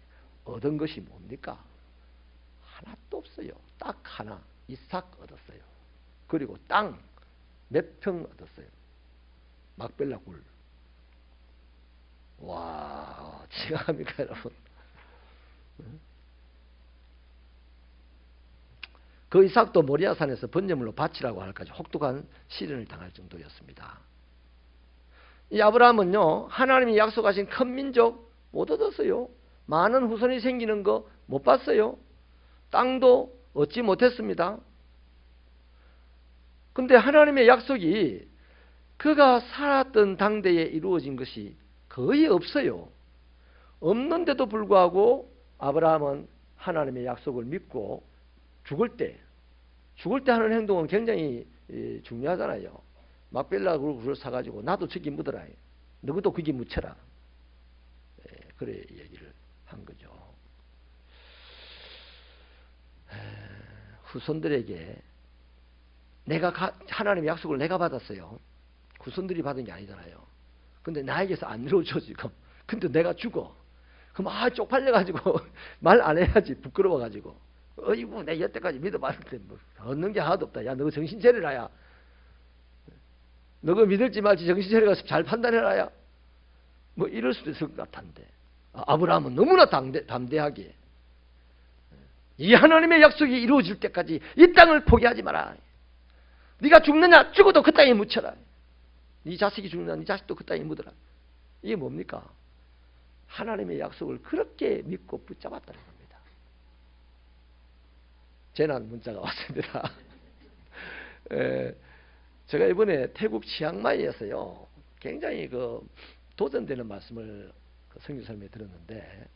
얻은 것이 뭡니까? 하나도 없어요. 딱 하나, 이삭 얻었어요. 그리고 땅 몇 평 얻었어요. 막벨라 굴. 와, 지각합니까 여러분? 그 이삭도 모리아산에서 번제물로 바치라고 할까지 혹독한 시련을 당할 정도였습니다. 이 아브라함은요, 하나님이 약속하신 큰 민족 못 얻었어요. 많은 후손이 생기는 거 못 봤어요. 땅도 얻지 못했습니다. 근데 하나님의 약속이 그가 살았던 당대에 이루어진 것이 거의 없어요. 없는데도 불구하고 아브라함은 하나님의 약속을 믿고 죽을 때 하는 행동은 굉장히 중요하잖아요. 막벨라 굴을 사가지고 나도 저기 묻어라. 너도 거기 묻혀라. 그래 얘기를 한 거죠. 후손들에게 하나님의 약속을 내가 받았어요. 후손들이 받은 게 아니잖아요. 근데 나에게서 안 이루어져 지금. 근데 내가 죽어. 그럼 쪽팔려가지고 말 안 해야지. 부끄러워가지고. 어이구 내 여태까지 믿어봤는데 뭐 얻는 게 하나도 없다. 야 너 정신 차리라. 야 너가 믿을지 말지 정신 차려가지고 잘 판단해라. 야 뭐 이럴 수도 있을 것 같은데, 아브라함은 너무나 담대하게 이 하나님의 약속이 이루어질 때까지 이 땅을 포기하지 마라. 네가 죽느냐? 죽어도 그 땅에 묻혀라. 네 자식이 죽느냐? 네 자식도 그 땅에 묻어라. 이게 뭡니까? 하나님의 약속을 그렇게 믿고 붙잡았다는 겁니다. 재난 문자가 왔습니다. 제가 이번에 태국 치앙마이에서요, 굉장히 도전되는 말씀을 선교사님이 들었는데,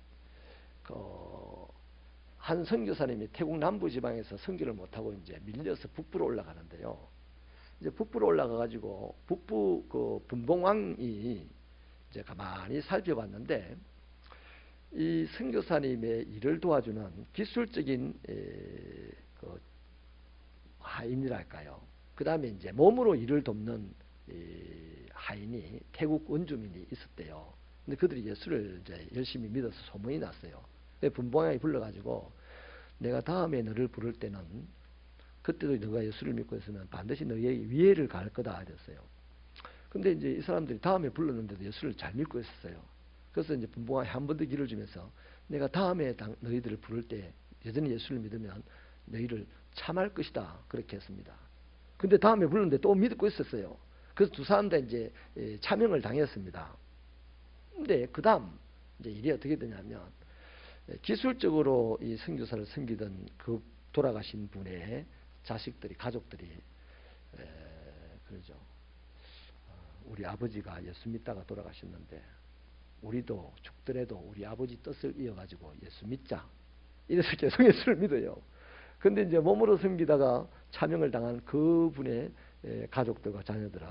한 선교사님이 태국 남부 지방에서 선교를 못하고 이제 밀려서 북부로 올라가는데요. 이제 북부로 올라가가지고 북부 분봉왕이 이제 가만히 살펴봤는데, 이 선교사님의 일을 도와주는 기술적인 하인이랄까요. 그 다음에 이제 몸으로 일을 돕는 하인이 태국 원주민이 있었대요. 근데 그들이 예수를 이제 열심히 믿어서 소문이 났어요. 분봉왕이 불러가지고 내가 다음에 너를 부를 때는 그때도 너가 예수를 믿고 있으면 반드시 너에게 위해를 가할 거다 이랬어요. 근데 이제 이 사람들이 다음에 불렀는데도 예수를 잘 믿고 있었어요. 그래서 이제 분봉왕이 한 번 더 기를 주면서 내가 다음에 너희들을 부를 때 여전히 예수를 믿으면 너희를 참할 것이다 그렇게 했습니다. 근데 다음에 불렀는데 또 믿고 있었어요. 그래서 두 사람 다 이제 차명을 당했습니다. 근데 그 다음 이제 일이 어떻게 되냐면, 기술적으로 이 선교사를 섬기던 그 돌아가신 분의 자식들이, 가족들이 그러죠. 우리 아버지가 예수 믿다가 돌아가셨는데 우리도 죽더라도 우리 아버지 뜻을 이어가지고 예수 믿자. 이래서 계속 예수를 믿어요. 근데 이제 몸으로 섬기다가 차명을 당한 그분의 가족들과 자녀들은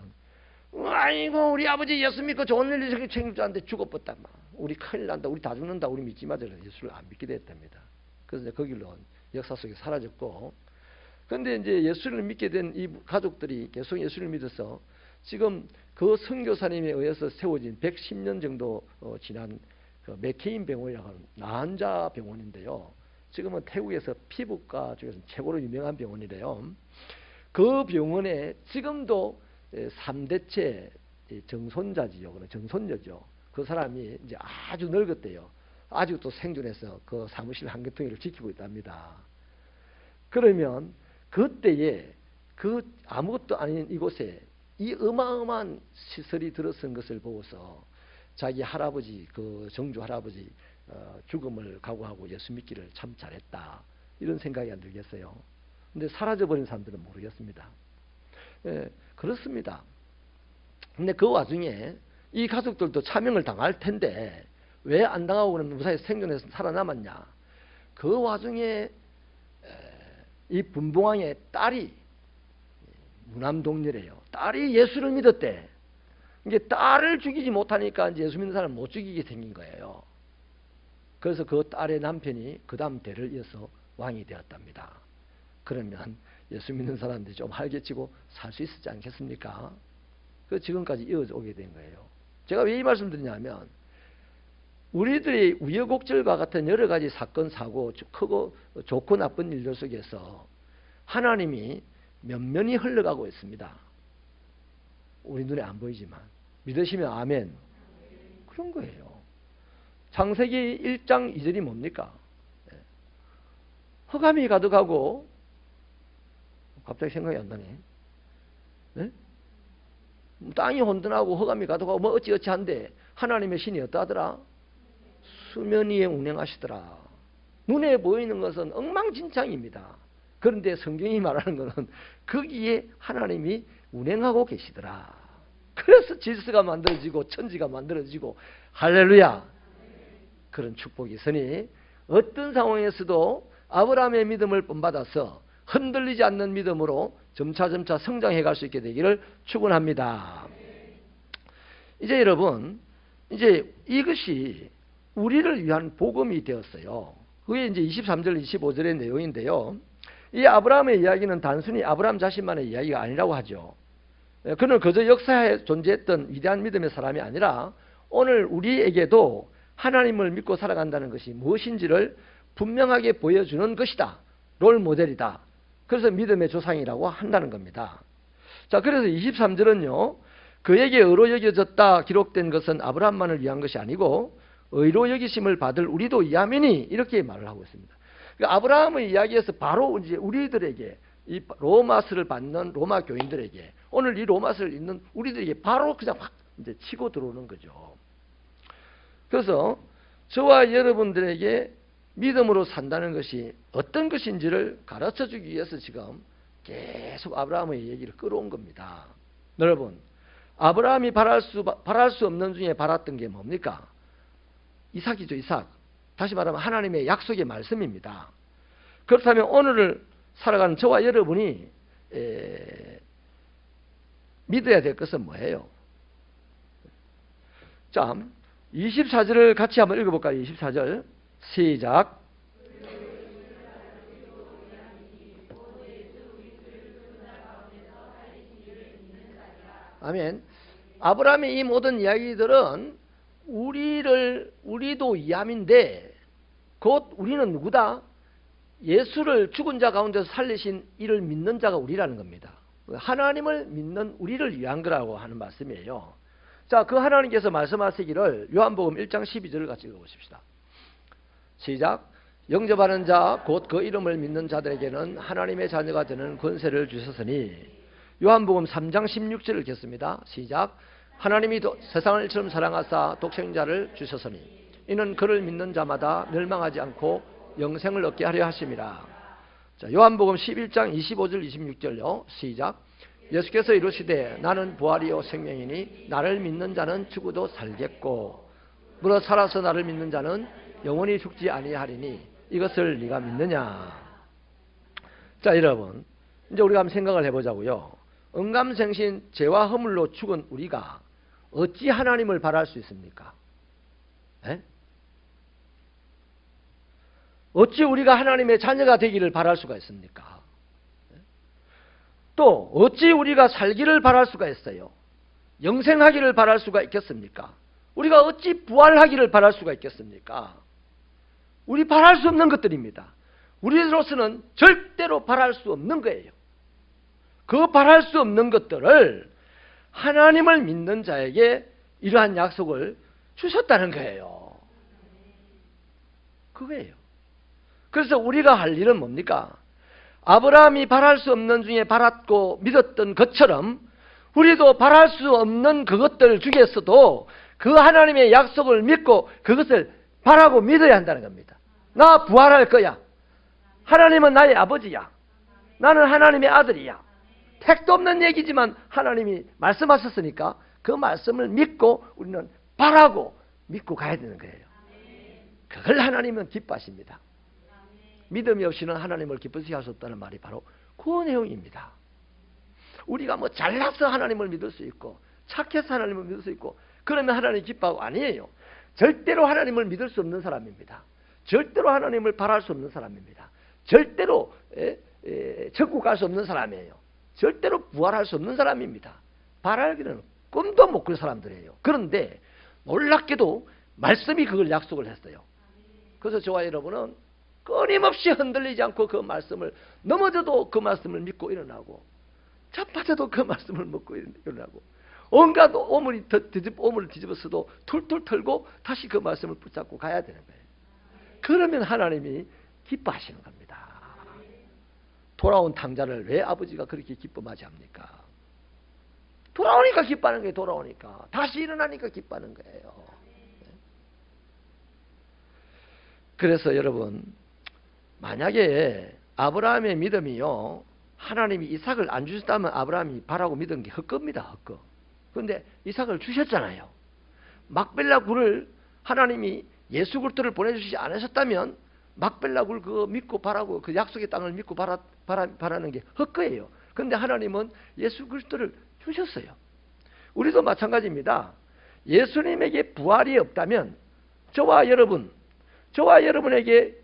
아이고 우리 아버지 예수 믿고 좋은 일 챙길 줄 알았는데 죽어버렸다. 우리 큰일 난다. 우리 다 죽는다. 우리 믿지 마자. 예수를 안 믿게 됐답니다. 그래서 이제 그 길로 역사 속에 사라졌고, 그런데 이제 예수를 믿게 된 이 가족들이 계속 예수를 믿어서 지금 그 선교사님에 의해서 세워진 110년 정도 지난 그 맥케인 병원이라고 하는 난자 병원인데요. 지금은 태국에서 피부과 중에서 최고로 유명한 병원이래요. 그 병원에 지금도 3대째 정손자지요. 정손녀죠. 그 사람이 이제 아주 늙었대요. 아직도 생존해서 그 사무실 한 개통이를 지키고 있답니다. 그러면 그때에 그 아무것도 아닌 이곳에 이 어마어마한 시설이 들어선 것을 보고서 자기 할아버지, 그 정주 할아버지 죽음을 각오하고 예수 믿기를 참 잘했다. 이런 생각이 안 들겠어요. 근데 사라져버린 사람들은 모르겠습니다. 그렇습니다. 근데 그 와중에 이 가족들도 차명을 당할 텐데 왜 안 당하고는 무사히 생존해서 살아남았냐. 그 와중에 이 분봉왕의 딸이 무남동녀래요. 딸이 예수를 믿었대. 이게 딸을 죽이지 못하니까 이제 예수 믿는 사람을 못 죽이게 생긴 거예요. 그래서 그 딸의 남편이 그 다음 대를 이어서 왕이 되었답니다. 그러면 예수 믿는 사람들이 좀 활개치고 살 수 있었지 않겠습니까? 그 지금까지 이어오게 된 거예요. 제가 왜 이 말씀 드리냐면, 우리들이 우여곡절과 같은 여러 가지 사건, 사고, 크고 좋고 나쁜 일들 속에서 하나님이 면면이 흘러가고 있습니다. 우리 눈에 안 보이지만 믿으시면 아멘. 그런 거예요. 창세기 1장 2절이 뭡니까? 흑암이 가득하고, 갑자기 생각이 안 나네. 네? 땅이 혼돈하고 흑암이 가득하고 뭐 어찌어찌한데 하나님의 신이 어떠하더라? 수면 위에 운행하시더라. 눈에 보이는 것은 엉망진창입니다. 그런데 성경이 말하는 것은 거기에 하나님이 운행하고 계시더라. 그래서 질서가 만들어지고 천지가 만들어지고 할렐루야. 그런 축복이 있으니 어떤 상황에서도 아브라함의 믿음을 본받아서 흔들리지 않는 믿음으로 점차점차 성장해 갈 수 있게 되기를 축원합니다. 이제 여러분, 이제 이것이 우리를 위한 복음이 되었어요. 그게 이제 23절, 25절의 내용인데요. 이 아브라함의 이야기는 단순히 아브라함 자신만의 이야기가 아니라고 하죠. 그는 그저 역사에 존재했던 위대한 믿음의 사람이 아니라 오늘 우리에게도 하나님을 믿고 살아간다는 것이 무엇인지를 분명하게 보여주는 것이다. 롤 모델이다. 그래서 믿음의 조상이라고 한다는 겁니다. 자, 그래서 23절은요. 그에게 의로 여겨졌다 기록된 것은 아브라함만을 위한 것이 아니고 의로 여기심을 받을 우리도 이하매니 이렇게 말을 하고 있습니다. 그러니까 아브라함의 이야기에서 바로 이제 우리들에게 이 로마서를 받는 로마 교인들에게 오늘 이 로마서를 읽는 우리들에게 바로 그냥 확 이제 치고 들어오는 거죠. 그래서 저와 여러분들에게 믿음으로 산다는 것이 어떤 것인지를 가르쳐 주기 위해서 지금 계속 아브라함의 얘기를 끌어온 겁니다. 여러분, 아브라함이 바랄 수 없는 중에 바랐던 게 뭡니까? 이삭이죠, 이삭. 다시 말하면 하나님의 약속의 말씀입니다. 그렇다면 오늘을 살아가는 저와 여러분이 믿어야 될 것은 뭐예요? 자, 24절을 같이 한번 읽어볼까요? 24절 시작. 아멘. 아브라함의 이 모든 이야기들은 우리도 이함인데 곧 우리는 누구다? 예수를 죽은 자 가운데서 살리신 이를 믿는 자가 우리라는 겁니다. 하나님을 믿는 우리를 위한 거라고 하는 말씀이에요. 자, 그 하나님께서 말씀하시기를 요한복음 1장 12절을 같이 읽어보십시다. 시작. 영접하는 자 곧 그 이름을 믿는 자들에게는 하나님의 자녀가 되는 권세를 주셨으니. 요한복음 3장 16절을 읽겠습니다. 시작. 하나님이 세상을 이처럼 사랑하사 독생자를 주셨으니 이는 그를 믿는 자마다 멸망하지 않고 영생을 얻게 하려 하심이라. 자, 요한복음 11장 25절 26절요. 시작. 예수께서 이르시되 나는 부활이요 생명이니 나를 믿는 자는 죽어도 살겠고 물어 살아서 나를 믿는 자는 영원히 죽지 아니하리니 이것을 네가 믿느냐. 자, 여러분, 이제 우리가 한번 생각을 해보자고요. 언감생신 죄와 허물로 죽은 우리가 어찌 하나님을 바랄 수 있습니까? 에? 어찌 우리가 하나님의 자녀가 되기를 바랄 수가 있습니까? 또 어찌 우리가 살기를 바랄 수가 있어요? 영생하기를 바랄 수가 있겠습니까? 우리가 어찌 부활하기를 바랄 수가 있겠습니까? 우리 바랄 수 없는 것들입니다. 우리로서는 절대로 바랄 수 없는 거예요. 그 바랄 수 없는 것들을 하나님을 믿는 자에게 이러한 약속을 주셨다는 거예요. 그거예요. 그래서 우리가 할 일은 뭡니까? 아브라함이 바랄 수 없는 중에 바랐고 믿었던 것처럼 우리도 바랄 수 없는 그것들 중에서도 그 하나님의 약속을 믿고 그것을 바라고 믿어야 한다는 겁니다. 나 부활할 거야. 하나님은 나의 아버지야. 나는 하나님의 아들이야. 택도 없는 얘기지만 하나님이 말씀하셨으니까 그 말씀을 믿고 우리는 바라고 믿고 가야 되는 거예요. 그걸 하나님은 기뻐하십니다. 믿음이 없이는 하나님을 기쁘시게 할 수 없다는 말이 바로 그 내용입니다. 우리가 뭐 잘나서 하나님을 믿을 수 있고 착해서 하나님을 믿을 수 있고 그러면 하나님 기뻐하고 아니에요. 절대로 하나님을 믿을 수 없는 사람입니다. 절대로 하나님을 바랄 수 없는 사람입니다. 절대로 천국 갈 수 없는 사람이에요. 절대로 부활할 수 없는 사람입니다. 바랄기는 꿈도 못 꿀 사람들이에요. 그런데 놀랍게도 말씀이 그걸 약속을 했어요. 그래서 저와 여러분은 끊임없이 흔들리지 않고 그 말씀을 넘어져도 그 말씀을 믿고 일어나고 자빠져도 그 말씀을 먹고 일어나고 온갖 오물을 뒤집어서도 툴툴 털고 다시 그 말씀을 붙잡고 가야 되는 거예요. 그러면 하나님이 기뻐하시는 겁니다. 돌아온 탕자를 왜 아버지가 그렇게 기뻐하지 합니까? 돌아오니까 기뻐하는 거예요. 돌아오니까 다시 일어나니까 기뻐하는 거예요. 그래서 여러분, 만약에 아브라함의 믿음이요 하나님이 이삭을 안 주셨다면 아브라함이 바라고 믿은 게 헛겁니다. 헛거. 그런데 이삭을 주셨잖아요. 막벨라 굴을 하나님이 예수 그리스도를 보내주시지 않으셨다면 막벨라 굴 그거 믿고 바라고 그 약속의 땅을 믿고 바라는 게 헛거예요. 그런데 하나님은 예수 그리스도를 주셨어요. 우리도 마찬가지입니다. 예수님에게 부활이 없다면 저와 여러분에게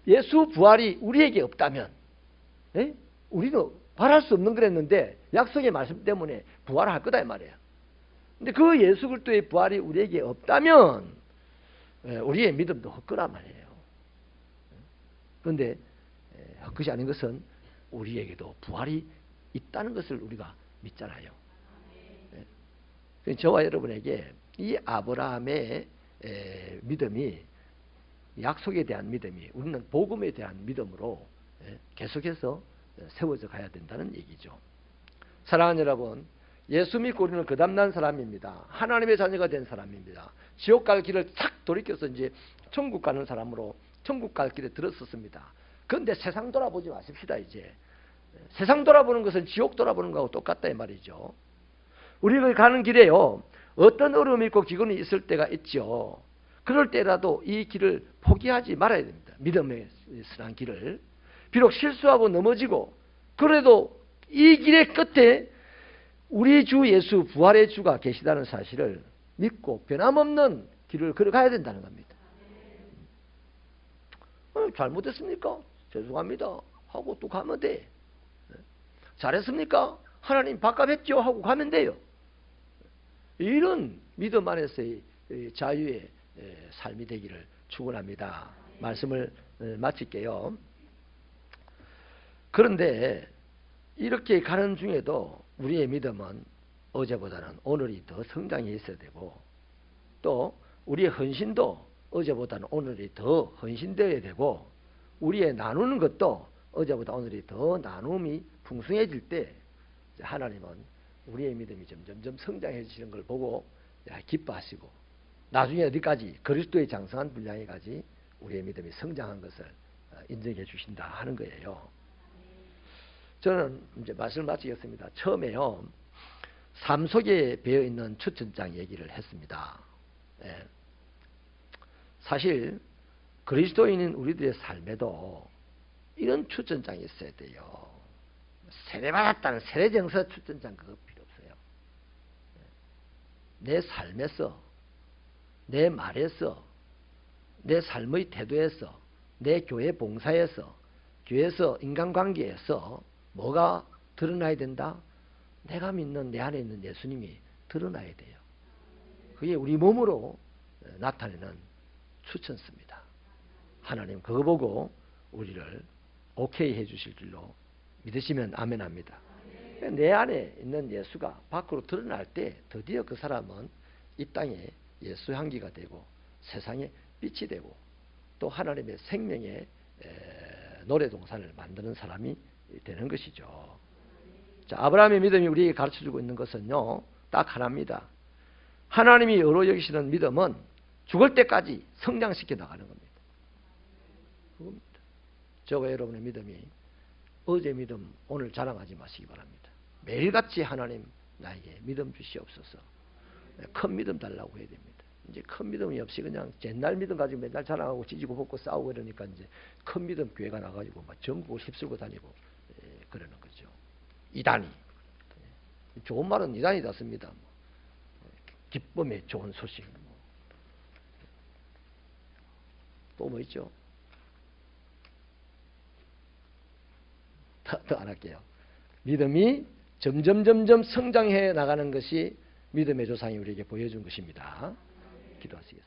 예수 부활이 우리에게 없다면 우리도 바랄 수 없는 그랬는데 약속의 말씀 때문에 부활할 거다 이 말이에요. 근데 그 예수 그리스도의 부활이 우리에게 없다면 우리의 믿음도 헛거란 말이에요. 그런데 헛것이 아닌 것은 우리에게도 부활이 있다는 것을 우리가 믿잖아요. 저와 여러분에게 이 아브라함의 믿음이 약속에 대한 믿음이 우리는 복음에 대한 믿음으로 계속해서 세워져 가야 된다는 얘기죠. 사랑하는 여러분, 예수 믿고 우리는 거듭난 사람입니다. 하나님의 자녀가 된 사람입니다. 지옥 갈 길을 착 돌이켜서 이제 천국 가는 사람으로 천국 갈 길에 들었었습니다. 그런데 세상 돌아보지 마십시다. 이제 세상 돌아보는 것은 지옥 돌아보는 거하고 똑같다 이 말이죠. 우리가 가는 길에요, 어떤 어려움이 있고 기근이 있을 때가 있죠. 그럴 때라도 이 길을 포기하지 말아야 됩니다. 믿음의 선한 길을. 비록 실수하고 넘어지고 그래도 이 길의 끝에 우리 주 예수 부활의 주가 계시다는 사실을 믿고 변함없는 길을 걸어가야 된다는 겁니다. 잘못했습니까? 죄송합니다 하고 또 가면 돼. 잘했습니까? 하나님 밥값했죠 하고 가면 돼요. 이런 믿음 안에서의 자유의 삶이 되기를 축원합니다. 말씀을 마칠게요. 그런데 이렇게 가는 중에도 우리의 믿음은 어제보다는 오늘이 더 성장해 있어야 되고, 또 우리의 헌신도 어제보다는 오늘이 더 헌신되어야 되고, 우리의 나누는 것도 어제보다 오늘이 더 나눔이 풍성해질 때 하나님은 우리의 믿음이 점점 성장해지는 걸 보고 기뻐하시고, 나중에 어디까지 그리스도의 장성한 분량에까지 우리의 믿음이 성장한 것을 인정해 주신다 하는 거예요. 저는 이제 말씀을 마치겠습니다. 처음에요, 삶 속에 배어 있는 추천장 얘기를 했습니다. 사실 그리스도인인 우리들의 삶에도 이런 추천장이 있어야 돼요. 세례받았다는 세례정서 추천장 그거 필요 없어요. 내 삶에서, 내 말에서, 내 삶의 태도에서, 내 교회 봉사에서, 교회에서 인간관계에서 뭐가 드러나야 된다? 내가 믿는 내 안에 있는 예수님이 드러나야 돼요. 그게 우리 몸으로 나타내는 추천서입니다. 하나님 그거 보고 우리를 오케이 해주실 줄로 믿으시면 아멘합니다. 내 안에 있는 예수가 밖으로 드러날 때 드디어 그 사람은 이 땅에 예수 향기가 되고 세상에 빛이 되고 또 하나님의 생명의 노래동산을 만드는 사람이 되는 것이죠. 자, 아브라함의 믿음이 우리에게 가르쳐주고 있는 것은요, 딱 하나입니다. 하나님이 의로 여기시는 믿음은 죽을 때까지 성장시켜 나가는 겁니다. 그겁니다. 저와 여러분의 믿음이 어제 믿음 오늘 자랑하지 마시기 바랍니다. 매일같이 하나님 나에게 믿음 주시옵소서. 큰 믿음 달라고 해야 됩니다. 이제 큰 믿음이 없이 그냥 옛날 믿음 가지고 맨날 자랑하고 지지고 볶고 싸우고 이러니까 이제 큰 믿음 교회가 나가지고 막 전국을 휩쓸고 다니고 그러는 거죠. 이단이. 좋은 말은 이단이다 씁니다. 기쁨의 좋은 소식. 또 뭐 있죠? 더 안 할게요. 믿음이 점점 성장해 나가는 것이 믿음의 조상이 우리에게 보여준 것입니다. 기도하시겠습니다.